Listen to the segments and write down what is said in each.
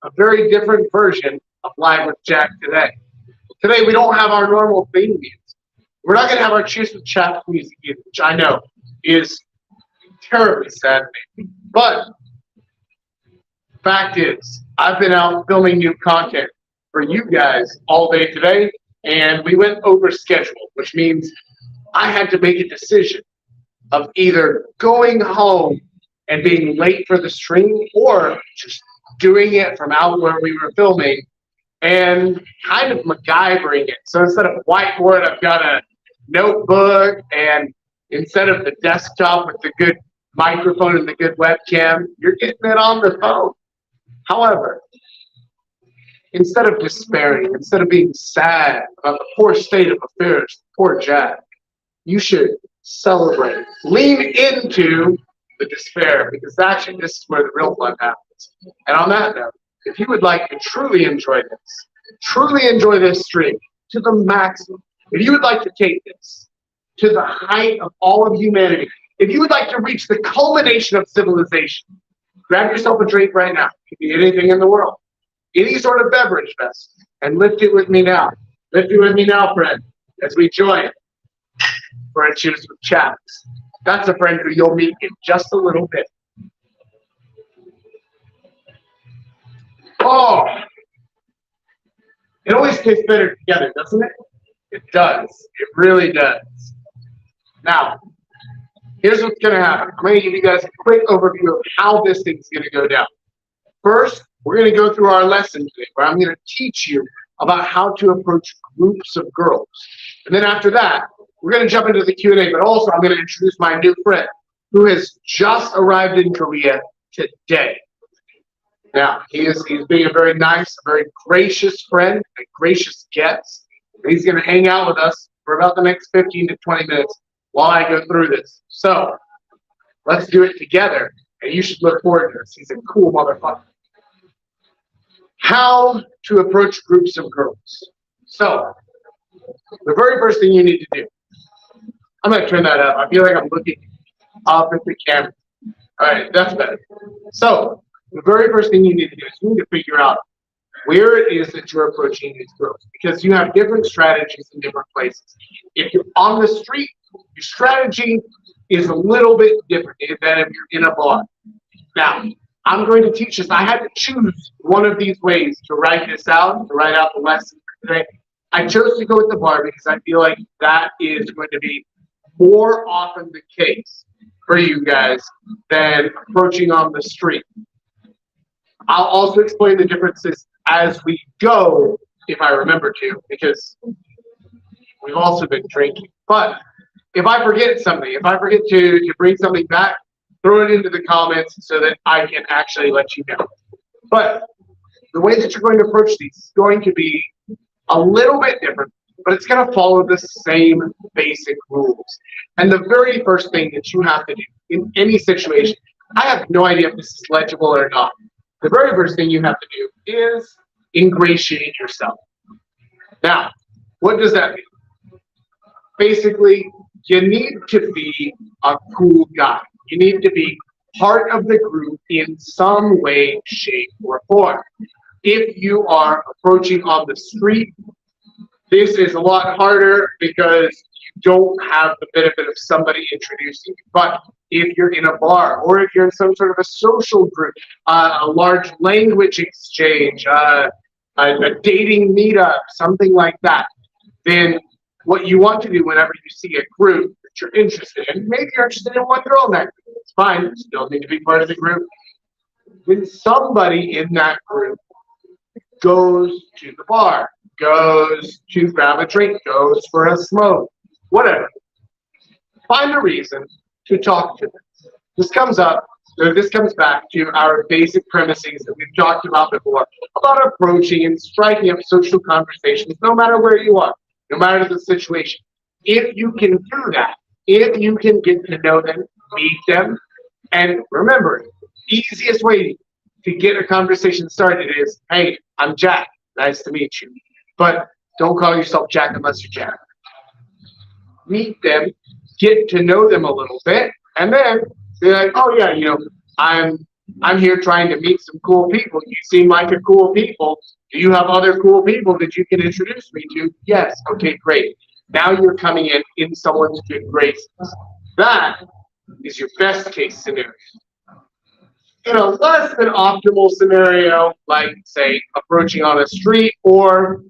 a very different version of Live with Jack today. Today we don't have our normal theme music. We're not going to have our Cheers with Jack music either, which I know is terribly saddening. But fact is, I've been out filming new content for you guys all day today, and we went over schedule, which means I had to make a decision of either going home and being late for the stream or just doing it from out where we were filming and kind of MacGyvering it. So instead of whiteboard, I've got a notebook, and instead of the desktop with the good microphone and the good webcam, you're getting it on the phone. However, instead of despairing, instead of being sad about the poor state of affairs, poor Jack, you should celebrate. Lean into the despair, because actually this is where the real fun happens. And on that note, if you would like to truly enjoy this stream to the maximum, if you would like to take this to the height of all of humanity, if you would like to reach the culmination of civilization, grab yourself a drink right now. It could be anything in the world, any sort of beverage vessel, and lift it with me now. Lift it with me now, friend, as we join for a Cheers with Chaps. That's a friend who you'll meet in just a little bit. Oh, it always tastes better together, doesn't it? It does. It really does. Now, here's what's going to happen. I'm going to give you guys a quick overview of how this thing's going to go down. First, we're going to go through our lesson today, where I'm going to teach you about how to approach groups of girls. And then after that, we're going to jump into the Q&A, but also I'm going to introduce my new friend who has just arrived in Korea today. Now, he's being a very nice, a very gracious friend, a gracious guest. He's going to hang out with us for about the next 15 to 20 minutes while I go through this. So, let's do it together, and you should look forward to this. He's a cool motherfucker. How to approach groups of girls. So, the very first thing you need to do, I'm going to turn that up. I feel like I'm looking up at the camera. All right, that's better. So, the very first thing you need to do is you need to figure out where it is that you're approaching these girls, because you have different strategies in different places. If you're on the street, your strategy is a little bit different than if you're in a bar. Now, I'm going to teach this. I had to choose one of these ways to write this out, to write out the lesson for today. I chose to go with the bar because I feel like that is going to be more often the case for you guys than approaching on the street. I'll also explain the differences as we go, if I remember to, because we've also been drinking. But if I forget something, if I forget to bring something back, throw it into the comments so that I can actually let you know. But the way that you're going to approach these is going to be a little bit different, but it's going to follow the same basic rules. And the very first thing that you have to do in any situation, I have no idea if this is legible or not. The very first thing you have to do is ingratiate yourself. Now, what does that mean? Basically, you need to be a cool guy. You need to be part of the group in some way, shape, or form. If you are approaching on the street, this is a lot harder because you don't have the benefit of somebody introducing you. But if you're in a bar, or if you're in some sort of a social group, a large language exchange, a dating meetup, something like that, then what you want to do whenever you see a group that you're interested in, maybe you're interested in one girl in that group, it's fine, you still need to be part of the group. When somebody in that group goes to the bar, goes to grab a drink, goes for a smoke, whatever, find a reason to talk to them. This comes back to our basic premises that we've talked about before, about approaching and striking up social conversations no matter where you are, no matter the situation. If you can do that, if you can get to know them, meet them, and remember, the easiest way to get a conversation started is, hey, I'm Jack, nice to meet you. But don't call yourself Jack unless you're Jack. Meet them, get to know them a little bit, and then be like, oh yeah, I'm I'm here trying to meet some cool people. You seem like a cool people. Do you have other cool people that you can introduce me to? Yes. Okay, great. Now you're coming in someone's good graces. That is your best case scenario. In a less than optimal scenario, like say approaching on a street, or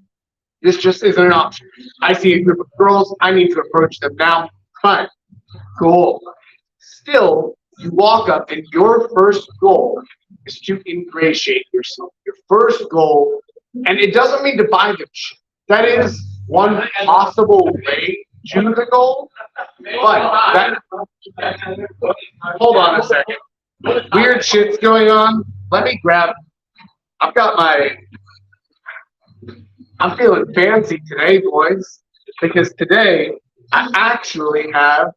this just isn't an option. I see a group of girls, I need to approach them now. Fine, cool. Still, you walk up and your first goal is to ingratiate yourself. Your first goal, and it doesn't mean to buy them shit. That is one possible way to the goal, but that, hold on a second. Weird shit's going on. Let me grab, I've got my, I'm feeling fancy today, boys, because today I actually have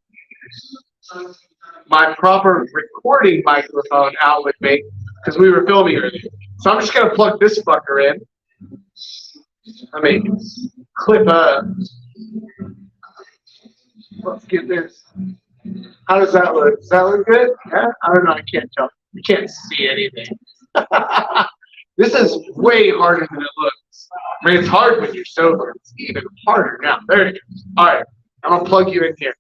my proper recording microphone out with me because we were filming earlier. So I'm just going to plug this fucker in. I mean, clip let's get this. How does that look? Does that look good? Yeah? I don't know. I can't tell. You can't see anything. This is way harder than it looks. I mean, it's hard when you're sober. It's even harder now. There it is. All right. I'm going to plug you in here.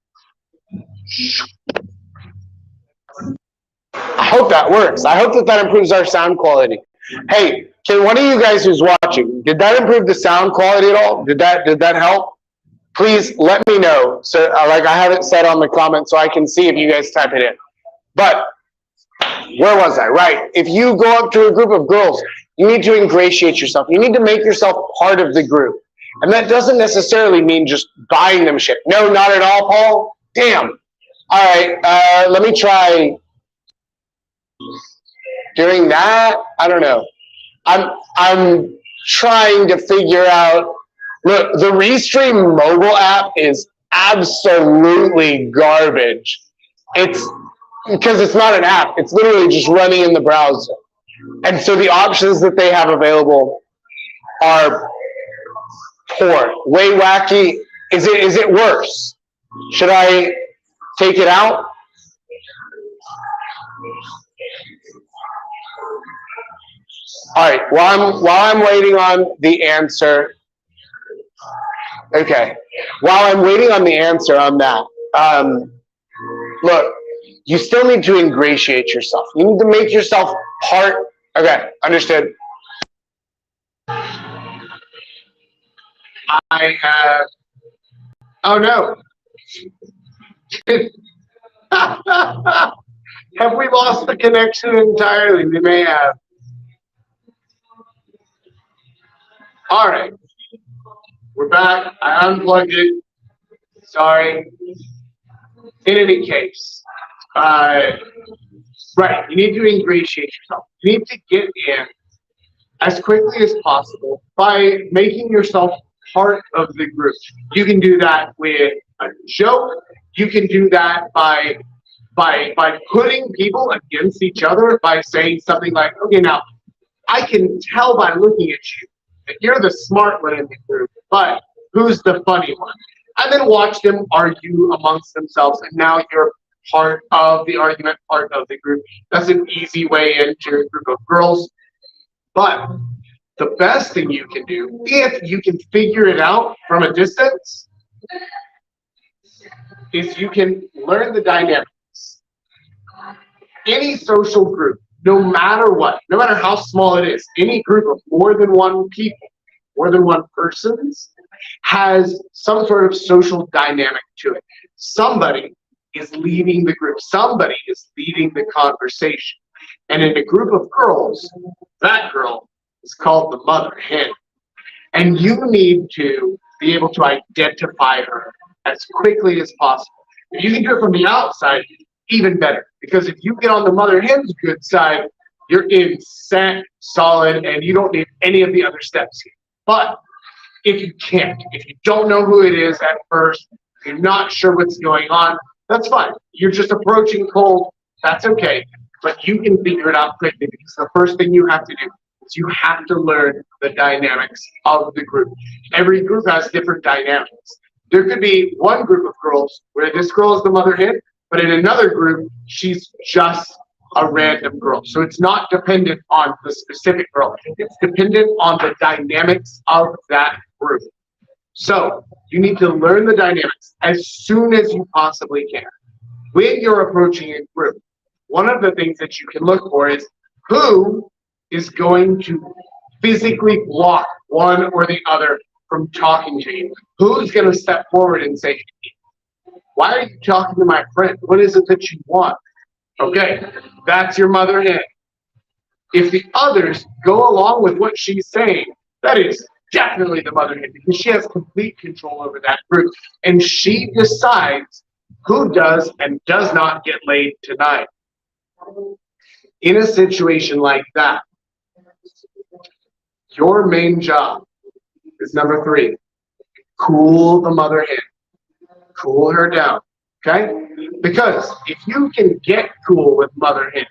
I hope that works. I hope that improves our sound quality. Hey, can one of you guys who's watching, did that improve the sound quality at all? Did that help? Please let me know. So, like, I have it set on the comments so I can see if you guys type it in. But where was I? Right. If you go up to a group of girls, you need to ingratiate yourself. You need to make yourself part of the group. And that doesn't necessarily mean just buying them shit. No, not at all, Paul. Damn. All right. Let me try doing that. I don't know. I'm trying to figure out. Look, the Restream mobile app is absolutely garbage. It's because it's not an app. It's literally just running in the browser. And so the options that they have available are poor, way wacky. Is it worse? Should I take it out? All right, while I'm waiting on the answer. Okay, while I'm waiting on the answer on that, look, you still need to ingratiate yourself. You need to make yourself part. Okay, understood. I have. Oh no. Have we lost the connection entirely? We may have. All right. We're back. I unplugged it. Sorry. In any case, right, you need to ingratiate yourself. You need to get in as quickly as possible by making yourself part of the group. You can do that with a joke. You can do that by putting people against each other, by saying something like, okay, now, I can tell by looking at you that you're the smart one in the group, but who's the funny one? And then watch them argue amongst themselves, and now you're part of the argument, part of the group. That's an easy way into a group of girls. But the best thing you can do, if you can figure it out from a distance, is you can learn the dynamics. Any social group, no matter what, no matter how small it is, any group of more than one people, more than one persons, has some sort of social dynamic to it. Somebody is leading the group. Somebody is leading the conversation. And in a group of girls, that girl is called the mother hen. And you need to be able to identify her as quickly as possible. If you can do it from the outside, even better. Because if you get on the mother hen's good side, you're in set, solid, and you don't need any of the other steps here. But if you can't, if you don't know who it is at first, you're not sure what's going on, that's fine. You're just approaching cold, that's okay. But you can figure it out quickly, because the first thing you have to do is you have to learn the dynamics of the group. Every group has different dynamics. There could be one group of girls where this girl is the mother hen, but in another group, she's just a random girl. So it's not dependent on the specific girl. It's dependent on the dynamics of that group. So you need to learn the dynamics as soon as you possibly can. When you're approaching a group, one of the things that you can look for is who is going to physically block one or the other from talking to you. Who's going to step forward and say, why are you talking to my friend? What is it that you want? Okay, that's your mother hen. If the others go along with what she's saying, that is definitely the mother hen because she has complete control over that group. And she decides who does and does not get laid tonight. In a situation like that, your main job is number 3. Cool the mother hen. Cool her down. Okay? Because if you can get cool with mother hen,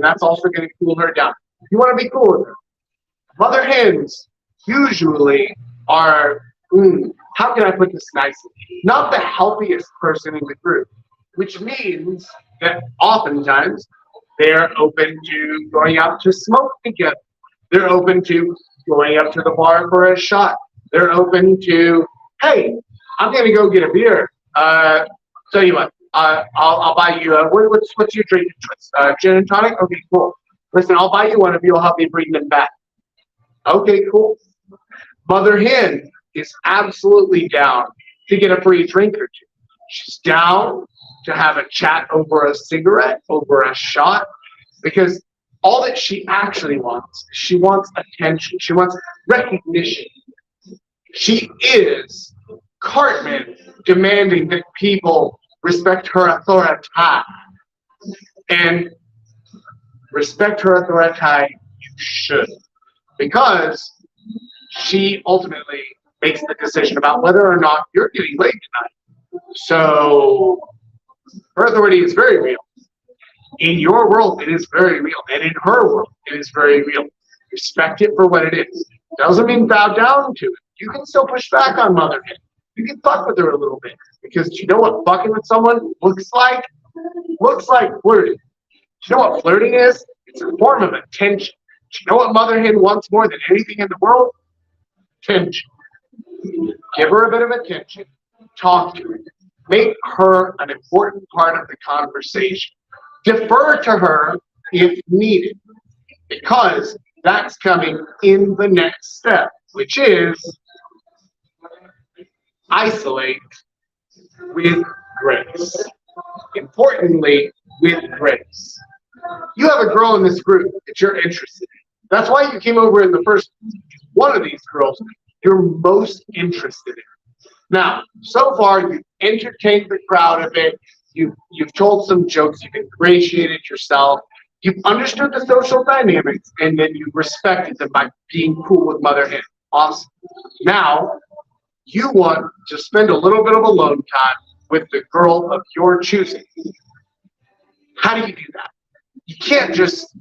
that's also going to cool her down. You want to be cool with her. Mother hens usually are, how can I put this nicely? Not the healthiest person in the group, which means that oftentimes they're open to going out to smoke together. They're open to going up to the bar for a shot. They're open to, hey, I'm going to go get a beer. Tell you what, I'll buy you, what's your drink of choice? Gin and tonic? Okay, cool. Listen, I'll buy you one if you'll help me bring them back. Okay, cool. Mother hen is absolutely down to get a free drink or two. She's down to have a chat over a cigarette, over a shot, because all that she actually wants, she wants attention. She wants recognition. She is Cartman demanding that people respect her authority. And respect her authority you should. Because she ultimately makes the decision about whether or not you're getting laid tonight. So her authority is very real. In your world, it is very real. And in her world, it is very real. Respect it for what it is. Doesn't mean bow down to it. You can still push back on mother hen. You can fuck with her a little bit. Because you know what fucking with someone looks like? Looks like flirting. You know what flirting is? It's a form of attention. You know what mother hen wants more than anything in the world? Attention. Give her a bit of attention. Talk to her. Make her an important part of the conversation. Defer to her if needed, because that's coming in the next step, which is isolate with grace. Importantly, with grace. You have a girl in this group that you're interested in. That's why you came over in the first one of these girls you're most interested in. Now, so far, you've entertained the crowd a bit. You've told some jokes. You've ingratiated yourself. You've understood the social dynamics, and then you've respected them by being cool with mother hen. Awesome. Now, you want to spend a little bit of alone time with the girl of your choosing. How do you do that? You can't just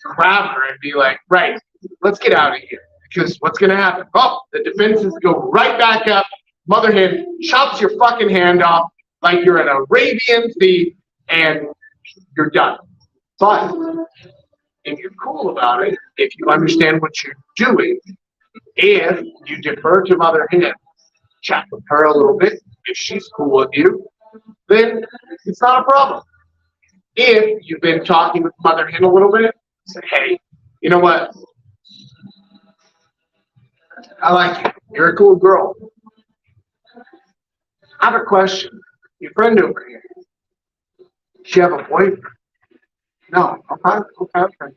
grab her and be like, right, let's get out of here. Because what's going to happen? Oh, the defenses go right back up. Mother hen chops your fucking hand off like you're an Arabian thief, and you're done. But if you're cool about it, if you understand what you're doing, if you defer to mother hen, chat with her a little bit, if she's cool with you, then it's not a problem. If you've been talking with mother hen a little bit, say, hey, you know what? I like you. You're a cool girl. I have a question. Your friend over here, does she have a boyfriend? No. Okay.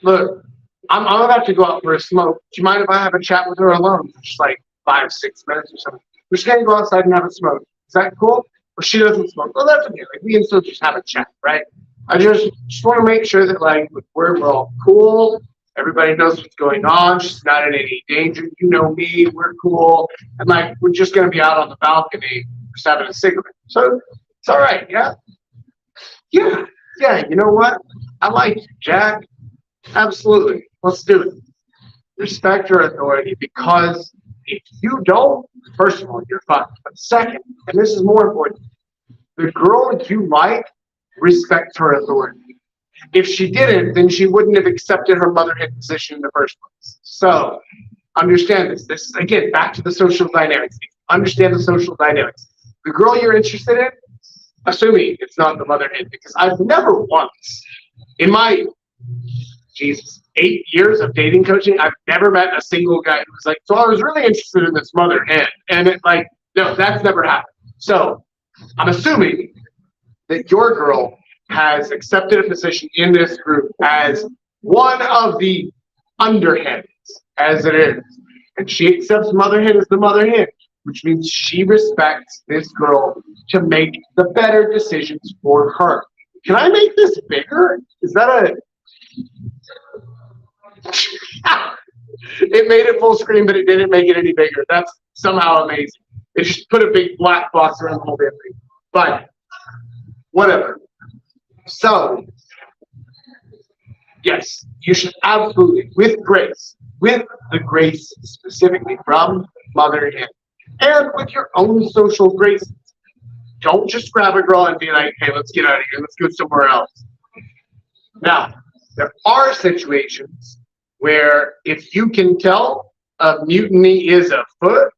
Look, I'm about to go out for a smoke. Do you mind if I have a chat with her alone for just like 5-6 minutes or something? We're just gonna go outside and have a smoke. Is that cool? Well, she doesn't smoke. Well, that's okay. Like, we can still just have a chat, right? I just want to make sure that like we're all cool. Everybody knows what's going on. She's not in any danger. You know me. We're cool. And like we're just gonna be out on the balcony just having a cigarette. So it's all right, yeah? Yeah. You know what? I like you, Jack. Absolutely. Let's do it. Respect her authority, because if you don't, first of all, you're fucked. But second, and this is more important, the girl that you like respect her authority. If she didn't, then she wouldn't have accepted her motherhood position in the first place. So understand this. This is, again, back to the social dynamics. Understand the social dynamics. The girl you're interested in, assuming it's not the motherhood, because I've never once, in my, Jesus, 8 years of dating coaching, I've never met a single guy who was like, so I was really interested in this mother hen. And it like, no, that's never happened. So I'm assuming that your girl has accepted a position in this group as one of the underhens, as it is. And she accepts mother hen as the mother hen, which means she respects this girl to make the better decisions for her. Can I make this bigger? Is that a... It made it full screen, but it didn't make it any bigger. That's somehow amazing. It just put a big black box around the whole damn thing. But whatever. So, yes, you should absolutely, with the grace specifically from mother hen, and with your own social graces. Don't just grab a girl and be like, hey, let's get out of here. Let's go somewhere else. Now, there are situations where if you can tell a mutiny is afoot,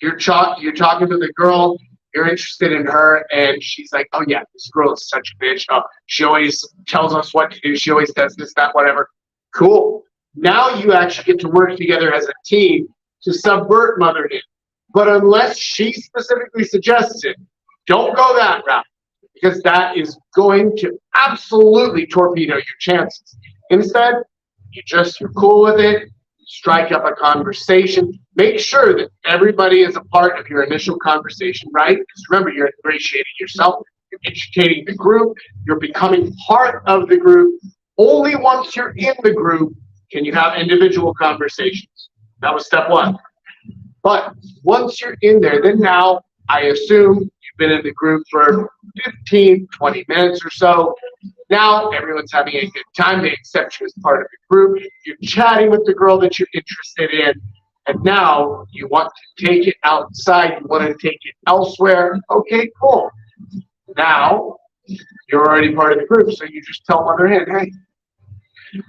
you're talking to the girl, you're interested in her, and she's like, oh yeah, this girl is such a bitch. Oh, she always tells us what to do. She always does this, that, whatever. Cool. Now you actually get to work together as a team to subvert motherhood. But unless she specifically suggests it, don't go that route, because that is going to absolutely torpedo your chances. Instead, you're cool with it, strike up a conversation, make sure that everybody is a part of your initial conversation, right? Because remember, you're ingratiating yourself, you're educating the group, you're becoming part of the group. Only once you're in the group can you have individual conversations. That was step one. But once you're in there, then now I assume you've been in the group for 15, 20 minutes or so. Now everyone's having a good time. They accept you as part of the group. You're chatting with the girl that you're interested in. And now you want to take it outside. You want to take it elsewhere. Okay, cool. Now you're already part of the group. So you just tell mother hen, hey,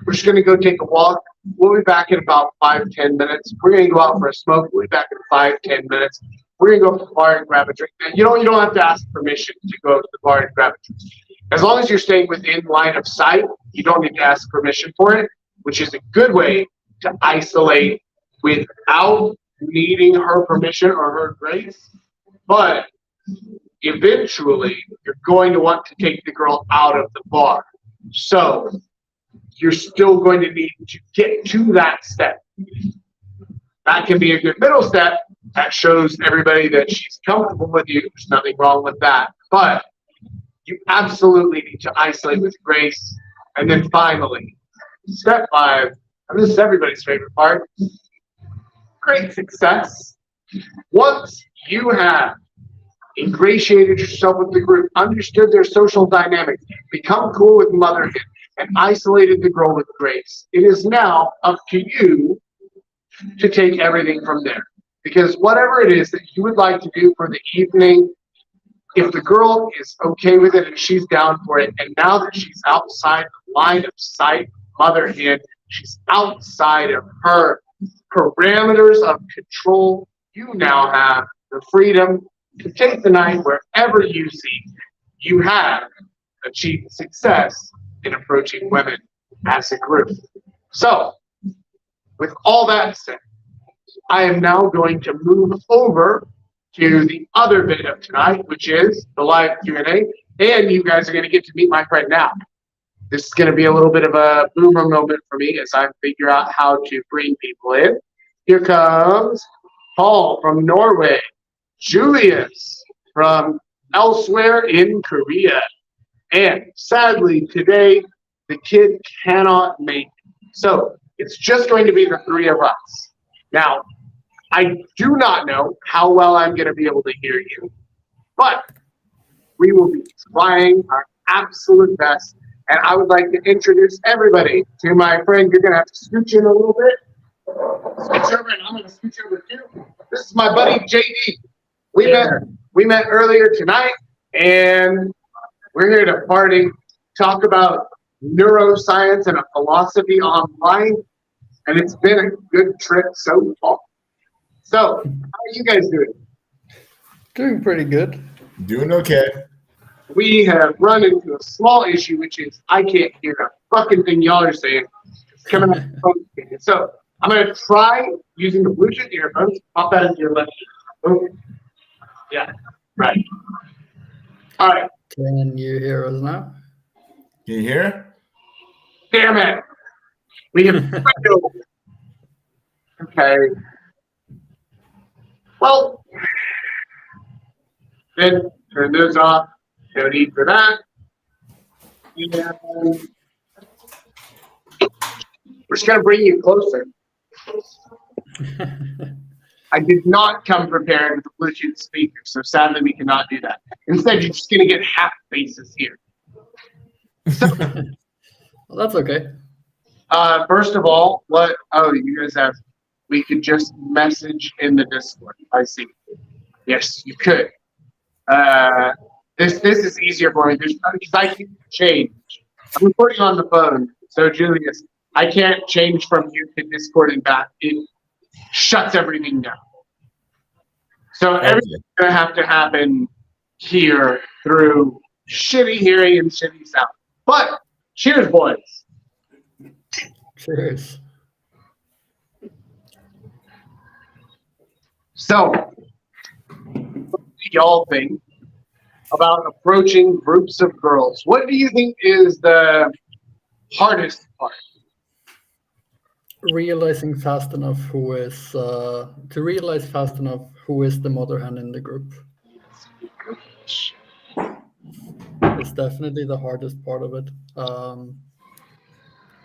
we're just going to go take a walk. We'll be back in about 5-10 minutes. We're going to go out for a smoke. We'll be back in 5-10 minutes. We're going to go to the bar and grab a drink. And you don't have to ask permission to go to the bar and grab a drink. As long as you're staying within line of sight, you don't need to ask permission for it, which is a good way to isolate without needing her permission or her grace. But eventually, you're going to want to take the girl out of the bar. So you're still going to need to get to that step. That can be a good middle step. That shows everybody that she's comfortable with you. There's nothing wrong with that. But you absolutely need to isolate with grace. And then finally, step 5, and this is everybody's favorite part, great success. Once you have ingratiated yourself with the group, understood their social dynamics, become cool with motherhood, and isolated the girl with grace, it is now up to you to take everything from there. Because whatever it is that you would like to do for the evening, if the girl is okay with it and she's down for it, and now that she's outside the line of sight, motherhood, she's outside of her parameters of control, you now have the freedom to take the night wherever you see. You have achieved success in approaching women as a group. So, with all that said, I am now going to move over to the other bit of tonight, which is the live Q&A, and you guys are going to get to meet my friend now. This is going to be a little bit of a boomer moment for me as I figure out how to bring people in. Here comes Paul from Norway, Julius from elsewhere in Korea, and sadly today the kid cannot make it. So it's just going to be the 3 of us. Now, I do not know how well I'm going to be able to hear you, but we will be trying our absolute best. And I would like to introduce everybody to my friend. You're going to have to scooch in a little bit. Scooch over, and I'm going to scooch over too. This is my buddy JD. We met earlier tonight, and We're here to party, talk about neuroscience and a philosophy on life, and it's been a good trip so far. So, how are you guys doing? Doing pretty good. Doing okay. We have run into a small issue, which is I can't hear a fucking thing y'all are saying. It's coming out of the phone speaker. So, I'm going to try using the Bluetooth earphones. Pop that into your left ear. Oh, yeah, right. All right. Can you hear us now? Can you hear? Damn it. We have okay. Well, then turn those off. No need for that. And we're just going to bring you closer. I did not come prepared with a Bluetooth speaker, so sadly we cannot do that. Instead, you're just going to get half faces here. So, Well, that's okay. first of all, you guys have, we could just message in the Discord. I see. Yes, you could. This is easier for me because I can change. I'm recording on the phone, so Julius, I can't change from you to Discord and back. It shuts everything down. So everything's gonna have to happen here through shitty hearing and shitty sound. But cheers, boys. Cheers. So, what do y'all think about approaching groups of girls? What do you think is the hardest part? Realizing fast enough who is the mother hen in the group. It's definitely the hardest part of it.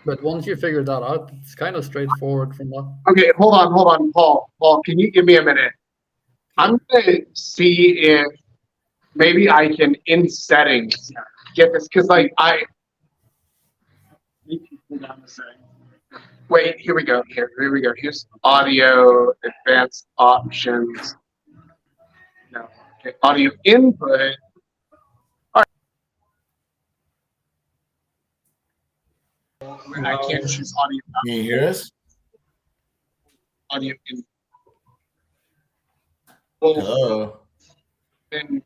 But once you figure that out, it's kind of straightforward from that. Okay, hold on, Paul. Paul, can you give me a minute? I'm gonna see if maybe I can in settings get this because I wait. Here we go. Here we go. Here's audio advanced options. No, okay, audio input. All right. I can't choose audio. Can you hear us? Audio input. Well, Hello. then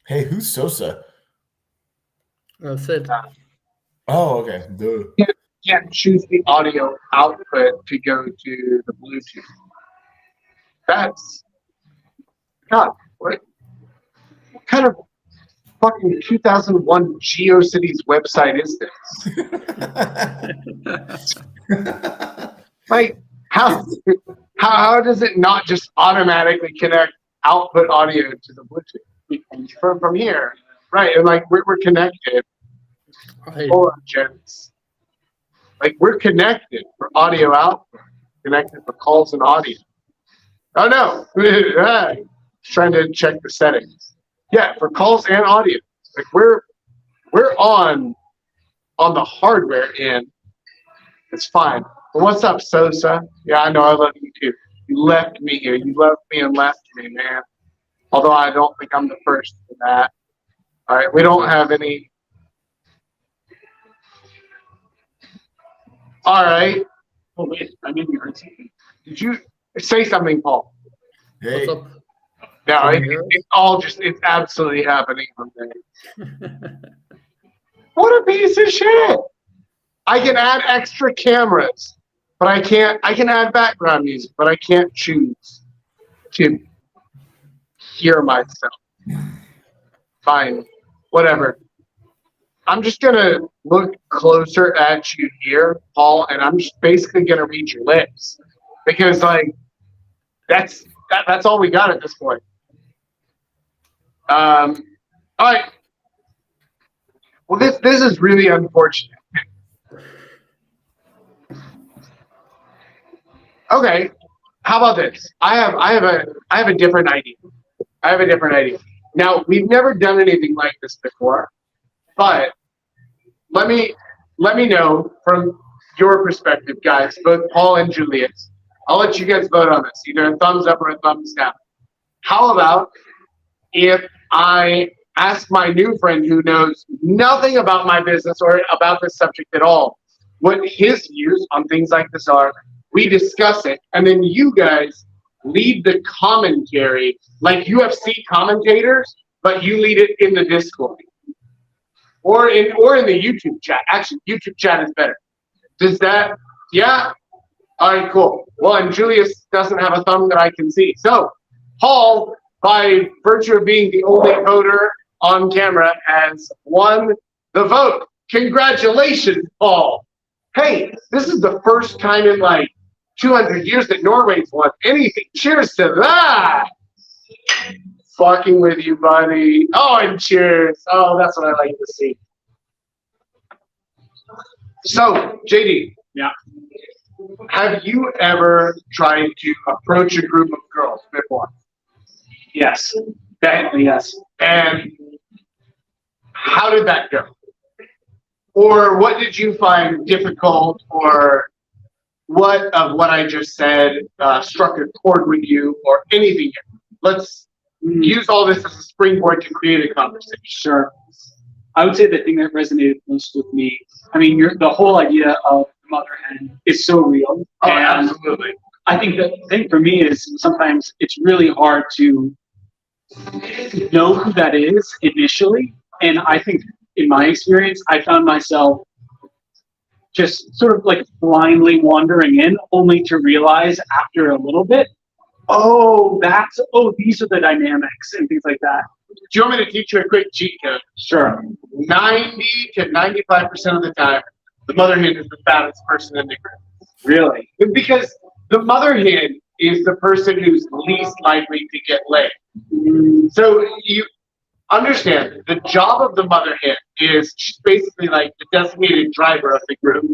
Hey, who's Sosa? Sid. Oh, okay. Duh. can't choose the audio output to go to the Bluetooth. That's God. What kind of fucking 2001 GeoCities website is this? Like, how does it not just automatically connect output audio to the Bluetooth from here? Right, and like we're connected. Right. Hold on, gents. Like we're connected for audio output, connected for calls and audio. Oh no, trying to check the settings. Yeah, for calls and audio. Like we're on the hardware end. It's fine. Well, what's up, Sosa? Yeah, I know. I love you too. You left me here. You left me and left me, man. Although I don't think I'm the first for that. All right, we don't have any. All right. Oh wait, I mean you heard something. Did you say something, Paul? Hey. What's up? No, it's absolutely happening from there. What a piece of shit! I can add extra cameras, but I can't. I can add background music, but I can't choose to hear myself. Fine, whatever. I'm just gonna look closer at you here, Paul, and I'm just basically gonna read your lips because, like, that's all we got at this point. All right. Well, this is really unfortunate. Okay, how about this? I have a different idea. I have a different idea. Now, we've never done anything like this before, but let me know from your perspective, guys, both Paul and Julius. I'll let you guys vote on this, either a thumbs up or a thumbs down. How about if I ask my new friend who knows nothing about my business or about this subject at all what his views on things like this are. We discuss it, and then you guys lead the commentary like UFC commentators, but you lead it in the Discord or in the YouTube chat. Actually, YouTube chat is better. Does that? Yeah. All right, cool. Well, and Julius doesn't have a thumb that I can see. So, Paul, by virtue of being the only voter on camera, has won the vote. Congratulations, Paul. Hey, this is the first time in like 200 years that Norway's won anything. Cheers to that. Fucking with you, buddy. Oh, and cheers. Oh, that's what I like to see. So, JD. Yeah. Have you ever tried to approach a group of girls before? Yes. Definitely yes. And how did that go? Or what did you find difficult, or what of what I just said struck a chord with you, or anything? Let's use all this as a springboard to create a conversation. Sure. I would say the thing that resonated most with me, I mean, the whole idea of mother hen is so real. Oh, and absolutely. I think the thing for me is sometimes it's really hard to know who that is initially. And I think in my experience, I found myself just sort of like blindly wandering in, only to realize after a little bit, these are the dynamics and things like that. Do you want me to teach you a quick cheat code? Sure. 90 to 95% of the time, the mother hen is the fattest person in the group. Really? Because the mother hen is the person who's least likely to get laid. So you understand the job of the mother hen is she's basically like the designated driver of the group,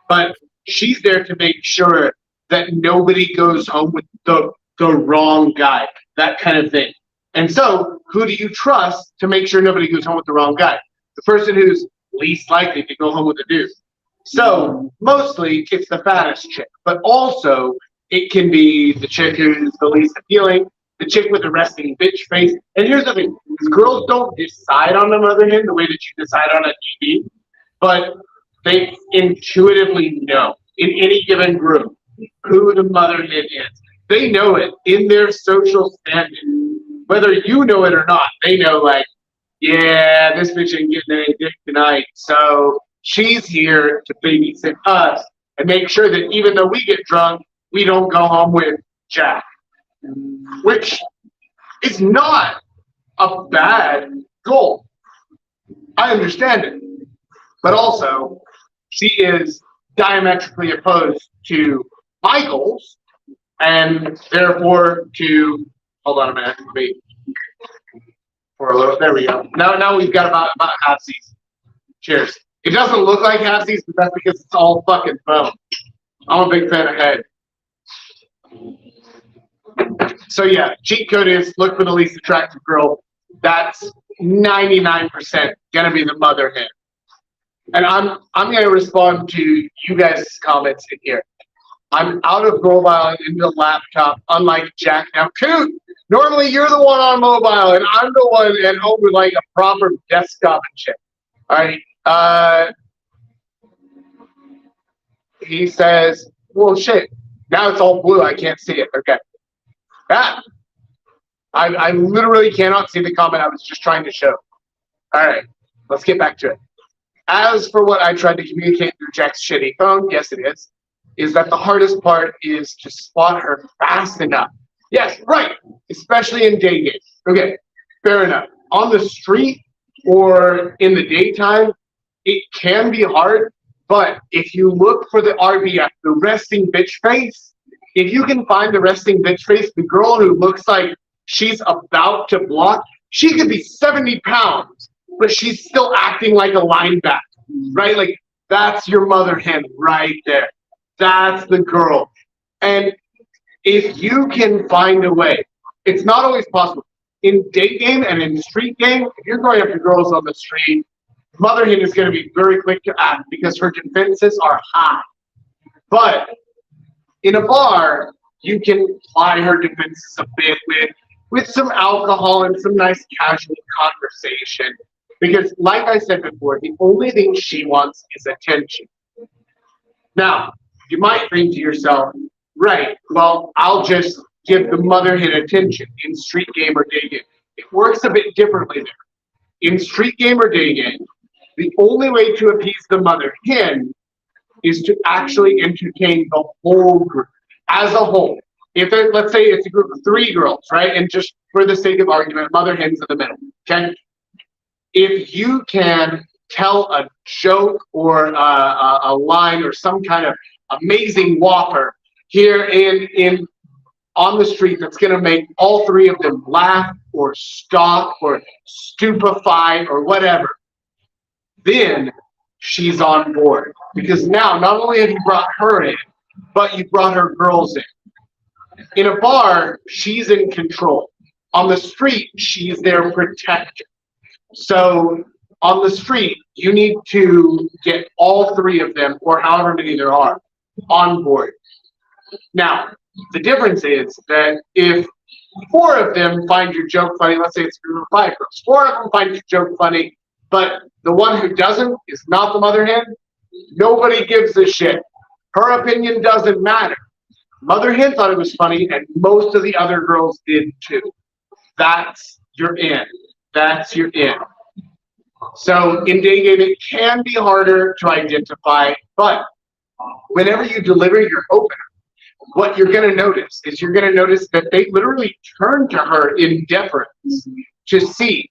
but she's there to make sure that nobody goes home with the wrong guy, that kind of thing. And so who do you trust to make sure nobody goes home with the wrong guy? The person who's least likely to go home with a dude. So mostly it's the fattest chick, but also it can be the chick who's the least appealing, the chick with the resting bitch face. And here's the thing, girls don't decide on the mother hen the way that you decide on a TV, but they intuitively know in any given group who the mother hen is. They know it in their social standing. Whether you know it or not, they know like, yeah, this bitch ain't getting any dick tonight, so she's here to babysit us and make sure that even though we get drunk, we don't go home with Jack. Which is not a bad goal. I understand it. But also, she is diametrically opposed to my goals, and therefore to, hold on a minute, wait. For a little, there we go. Now we've got about half season. Cheers. It doesn't look like half season, but that's because it's all fucking foam. I'm a big fan of head. So yeah, cheat code is look for the least attractive girl. That's 99% gonna be the mother hen. And I'm gonna respond to you guys' comments in here. I'm out of mobile into the laptop, unlike Jack. Now, Coot, normally you're the one on mobile, and I'm the one at home with like a proper desktop and shit. All right. He says, well, shit. Now it's all blue. I can't see it. Okay. I literally cannot see the comment I was just trying to show. All right. Let's get back to it. As for what I tried to communicate through Jack's shitty phone, yes, it is that the hardest part is to spot her fast enough. Yes, right. Especially in day games. Okay, fair enough. On the street or in the daytime, it can be hard, but if you look for the RBF, the resting bitch face, if you can find the resting bitch face, the girl who looks like she's about to block, she could be 70 pounds, but she's still acting like a linebacker, right? Like, that's your mother hen right there. That's the girl. And if you can find a way, it's not always possible. In date game and in street game, if you're going after girls on the street, mother hen is going to be very quick to act because her defenses are high. But in a bar, you can apply her defenses a bit with with some alcohol and some nice casual conversation. Because, like I said before, the only thing she wants is attention. Now, you might think to yourself, right, well, I'll just give the mother hen attention in street game or day game. It works a bit differently there. In street game or day game, the only way to appease the mother hen is to actually entertain the whole group as a whole. If let's say it's a group of 3 girls, right? And just for the sake of argument, mother hen's in the middle, okay? If you can tell a joke or a line or some kind of amazing whopper here in on the street that's going to make all 3 of them laugh or stop or stupefy or whatever, then she's on board. Because now not only have you brought her in, but you brought her girls in. In a bar, she's in control. On the street, she's their protector. So on the street, you need to get all 3 of them, or however many there are, on board. Now, the difference is that if 4 of them find your joke funny, let's say it's a group of 5 girls, 4 of them find your joke funny, but the one who doesn't is not the mother hen, nobody gives a shit. Her opinion doesn't matter. Mother hen thought it was funny, and most of the other girls did too. That's your in. That's your in. So in day game, it can be harder to identify, but whenever you deliver your opener, what you're going to notice is you're going to notice that they literally turn to her in deference to see,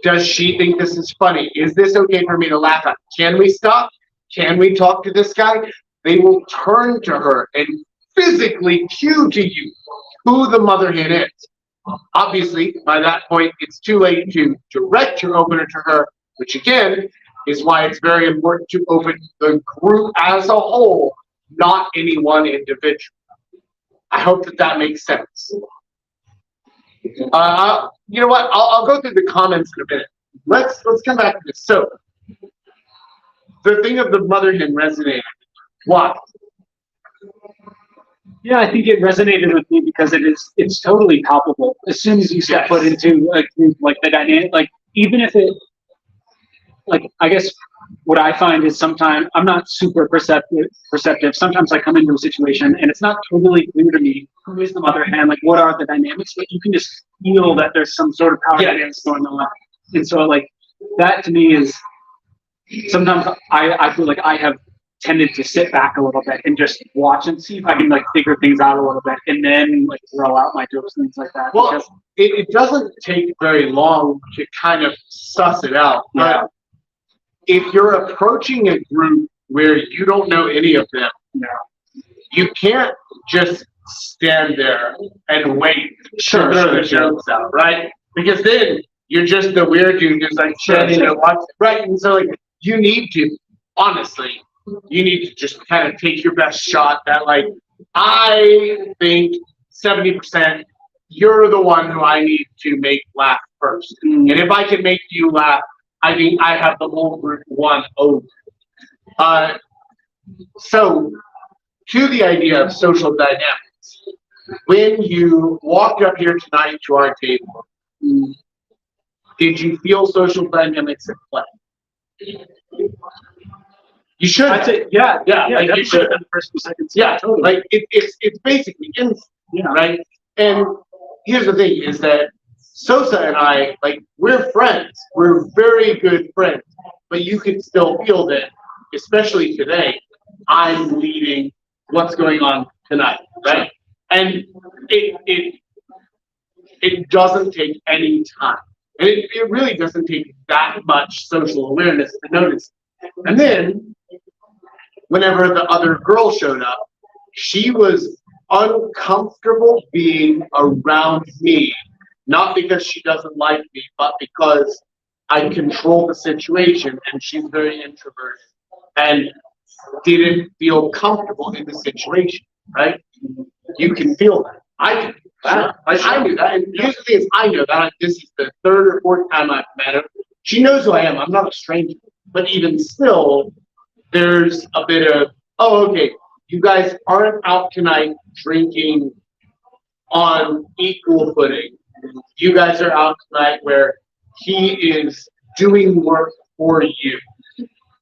does she think this is funny? Is this okay for me to laugh at? Can we stop? Can we talk to this guy? They will turn to her and physically cue to you who the mother hen is. Obviously, by that point, it's too late to direct your opener to her, which again is why it's very important to open the group as a whole, not any one individual. I hope that makes sense. You know what? I'll go through the comments in a minute. Let's come back to this. So, the thing of the mother hen resonated. Why? Yeah, I think it resonated with me because it's totally palpable. As soon as you step foot into a group, like the dynamic, like even if it, like I guess what I find is sometimes I'm not super perceptive. Sometimes I come into a situation and it's not totally clear to me who is the mother hen, like what are the dynamics, but you can just feel that there's some sort of power dynamics going on. And so like that to me is sometimes I feel like I have tended to sit back a little bit and just watch and see if I can like figure things out a little bit and then like throw out my jokes and things like that. Well, it doesn't take very long to kind of suss it out. Yeah. But if you're approaching a group where you don't know any of them, you can't just stand there and wait to throw the jokes out, right? Because then you're just the weird dude who's like, right? And so like you need to, honestly, you need to just kind of take your best shot at like, I think 70% you're the one who I need to make laugh first. And if I can make you laugh, I think I have the whole group won over. So to the idea of social dynamics, when you walked up here tonight to our table, did you feel social dynamics at play? You should. I'd say, yeah, like you should. The first 2 seconds. Yeah, totally. like it's basically instant, right? And here's the thing: is that Sosa and I, like, we're friends. We're very good friends, but you can still feel that, especially today. I'm leading what's going on tonight, right? And it doesn't take any time, and it really doesn't take that much social awareness to notice. And then, whenever the other girl showed up, she was uncomfortable being around me, not because she doesn't like me, but because I control the situation and she's very introverted and didn't feel comfortable in the situation, right? You can feel that. I can feel that. Like, I knew that. And here's the thing is, I know that. This is the 3rd or 4th time I've met her. She knows who I am. I'm not a stranger. But even still, there's a bit of, oh, okay, you guys aren't out tonight drinking on equal footing. you guys are out tonight where he is doing work for you,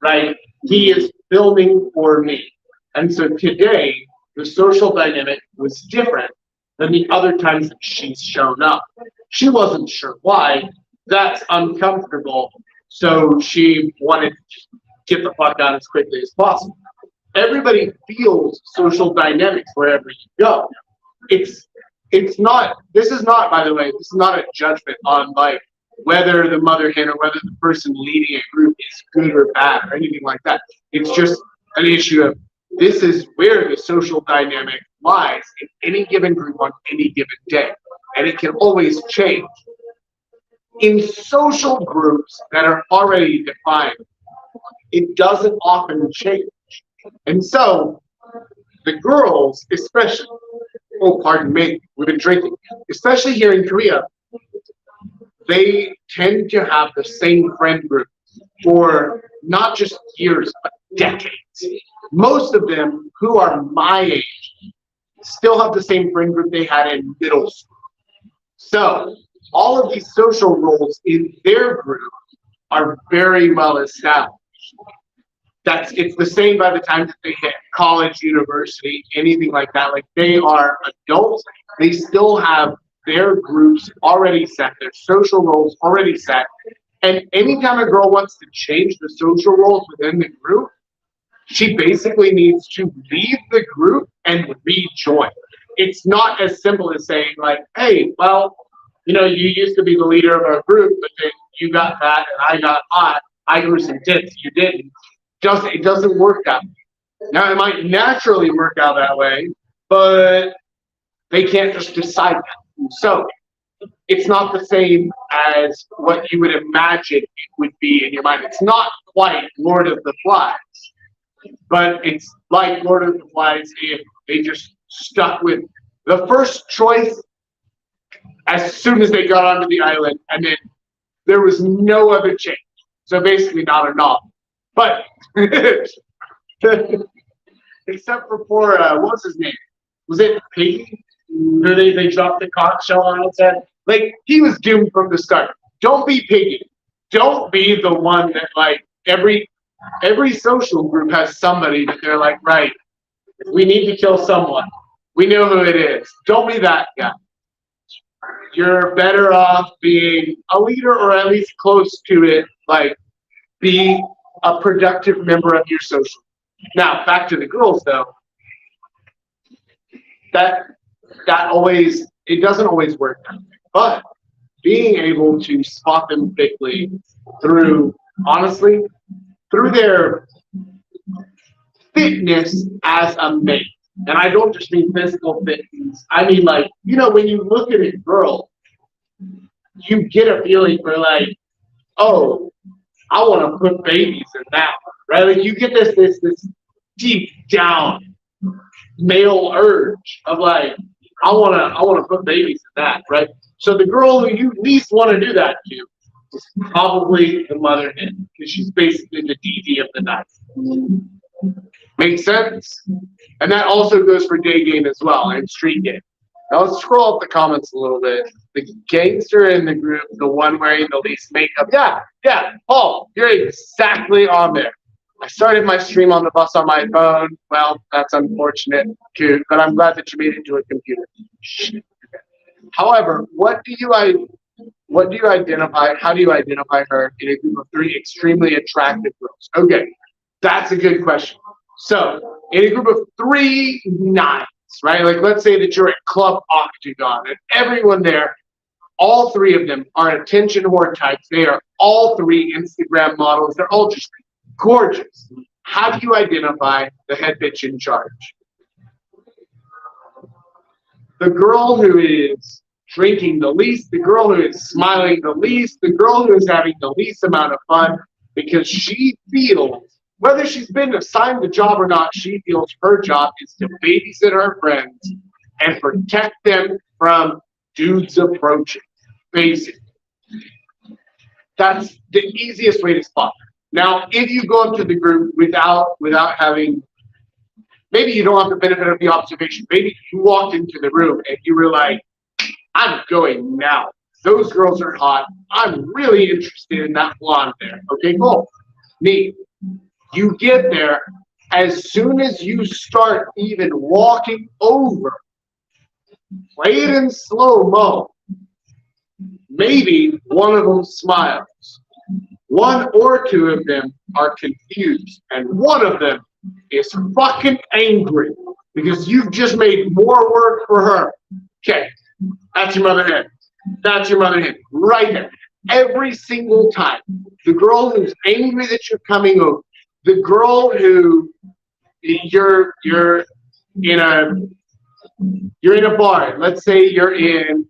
right? He is filming for me. And so today, the social dynamic was different than the other times that she's shown up. She wasn't sure why. That's uncomfortable. So she wanted to get the fuck out as quickly as possible. Everybody feels social dynamics wherever you go. It's not, this is not, by the way, this is not a judgment on like whether the mother hen or whether the person leading a group is good or bad or anything like that. It's just an issue of this is where the social dynamic lies in any given group on any given day. And it can always change. In social groups that are already defined, it doesn't often change. And so the girls, especially, oh, pardon me, we've been drinking, especially here in Korea, they tend to have the same friend group for not just years, but decades. Most of them who are my age still have the same friend group they had in middle school. So all of these social roles in their group are very well established. It's the same by the time that they hit college, university, anything like that. Like they are adults, they still have their groups already set, their social roles already set. And anytime a girl wants to change the social roles within the group, she basically needs to leave the group and rejoin. It's not as simple as saying like, hey, well, you know, you used to be the leader of our group, but then you got fat and I got hot. I grew some tits, you didn't. It doesn't work that way. Now it might naturally work out that way, but they can't just decide that. So it's not the same as what you would imagine it would be in your mind. It's not quite Lord of the Flies, but it's like Lord of the Flies if they just stuck with the first choice as soon as they got onto the island, and then there was no other change. So basically not a novel. But except for poor, what was his name? Was it Piggy? Who they dropped the conch shell on his head? Like, he was doomed from the start. Don't be Piggy. Don't be the one that, like, every social group has somebody that they're like, right, we need to kill someone. We know who it is. Don't be that guy. You're better off being a leader or at least close to it, like, be a productive member of your social. Now, back to the girls, though. That always, it doesn't always work that way. But being able to spot them quickly through, honestly, through their fitness as a mate. And I don't just mean physical fitness. I mean, like, you know, when you look at a girl, you get a feeling for like, oh, I want to put babies in that one, right? Like you get this deep down male urge of like, I want to put babies in that, right? So the girl who you least want to do that to is probably the mother hen, because she's basically the DD of the night. Make sense? And that also goes for day game as well and street game. Now let's scroll up the comments a little bit. The gangster in the group, the one wearing the least makeup. Yeah, Paul, you're exactly on there. I started my stream on the bus on my phone. Well, that's unfortunate too, but I'm glad that you made it to a computer. However, what do you identify? How do you identify her in a group of three extremely attractive girls? Okay, that's a good question. So, in a group of 3 nines, right? Like, let's say that you're at Club Octagon, and everyone there, all 3 of them are attention whore types. They are all 3 Instagram models. They're all just gorgeous. How do you identify the head bitch in charge? The girl who is drinking the least, the girl who is smiling the least, the girl who is having the least amount of fun, because she feels, whether she's been assigned the job or not, she feels her job is to babysit her friends and protect them from dudes approaching. Basically. That's the easiest way to spot her. Now, if you go up to the group without having, maybe you don't have the benefit of the observation. Maybe you walked into the room and you were like, I'm going now. Those girls are hot. I'm really interested in that blonde there. Okay, cool. Neat. You get there. As soon as you start even walking over, play it in slow-mo. Maybe one of them smiles. One or two of them are confused. And one of them is fucking angry because you've just made more work for her. Okay, that's your mother hen. That's your mother hen. Right there. Every single time. The girl who's angry that you're coming over. The girl who you're in a bar. Let's say you're in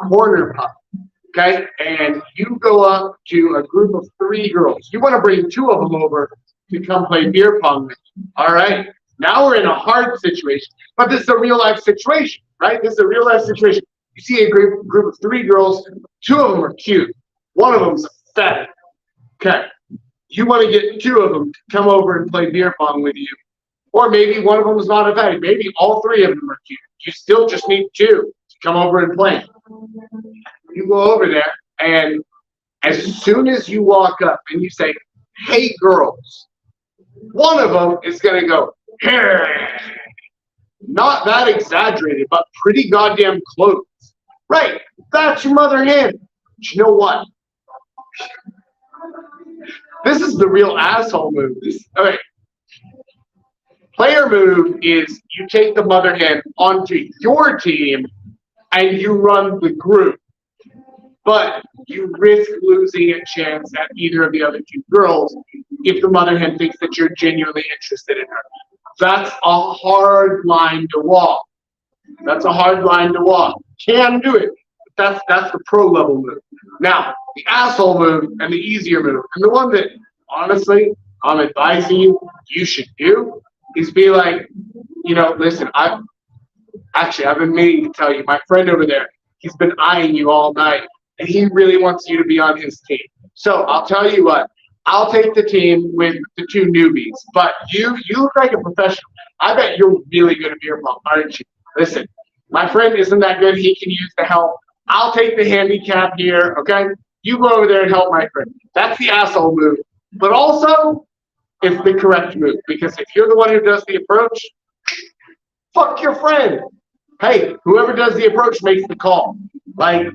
Corner Pub. Okay, and you go up to a group of 3 girls. You want to bring 2 of them over to come play beer pong with you. All right. Now we're in a hard situation, but this is a real life situation, right? This is a real life situation. You see a group of 3 girls. 2 of them are cute. One of them's fat. Okay. You want to get 2 of them to come over and play beer pong with you, or maybe one of them is not a fatty. Maybe all 3 of them are cute. You still just need 2 to come over and play. You go over there, and as soon as you walk up and you say, "Hey, girls," one of them is going to go, "Hey." Not that exaggerated, but pretty goddamn close. Right, that's your mother hen. But you know what? This is the real asshole move. Okay. Player move is you take the mother hen onto your team and you run the group. But you risk losing a chance at either of the other 2 girls if the mother hen thinks that you're genuinely interested in her. That's a hard line to walk. That's a hard line to walk. Can do it. But that's the pro level move. Now, the asshole move and the easier move, and the one that honestly I'm advising you should do, is be like, listen, I've been meaning to tell you, my friend over there, he's been eyeing you all night. And he really wants you to be on his team. So I'll tell you what, I'll take the team with the 2 newbies. But you look like a professional. I bet you're really good at beer pong, aren't you? Listen, my friend isn't that good. He can use the help. I'll take the handicap here, okay? You go over there and help my friend. That's the asshole move. But also, it's the correct move. Because if you're the one who does the approach, fuck your friend. Hey, whoever does the approach makes the call. Like,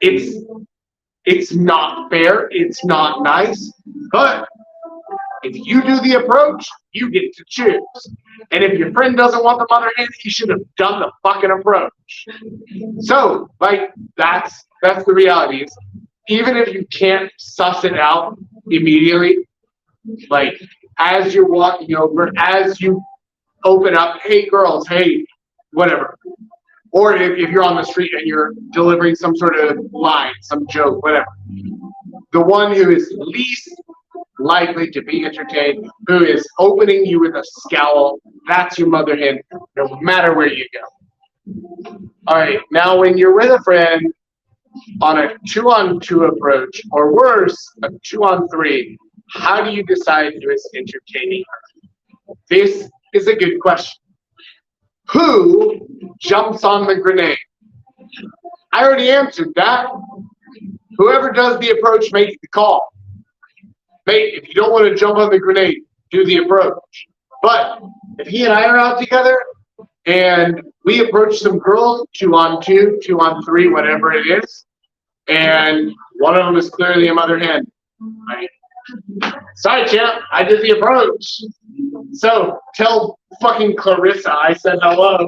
it's not fair, it's not nice, but if you do the approach, you get to choose. And if your friend doesn't want the mother hen, he should have done the fucking approach. So, that's the reality. Is even if you can't suss it out immediately, as you're walking over, as you open up, "Hey girls, hey," whatever. Or if you're on the street and you're delivering some sort of line, some joke, whatever. The one who is least likely to be entertained, who is opening you with a scowl, that's your mother hen, no matter where you go. All right, now when you're with a friend on a 2-on-2 approach, or worse, a 2-on-3, how do you decide who is entertaining her? This is a good question. Who jumps on the grenade? I already answered that. Whoever does the approach makes the call. Mate, if you don't want to jump on the grenade, do the approach. But if he and I are out together and we approach some girls, 2-on-2, 2-on-3, whatever it is, and one of them is clearly a mother hen, right? "Sorry, champ, I did the approach. So tell fucking Clarissa I said hello."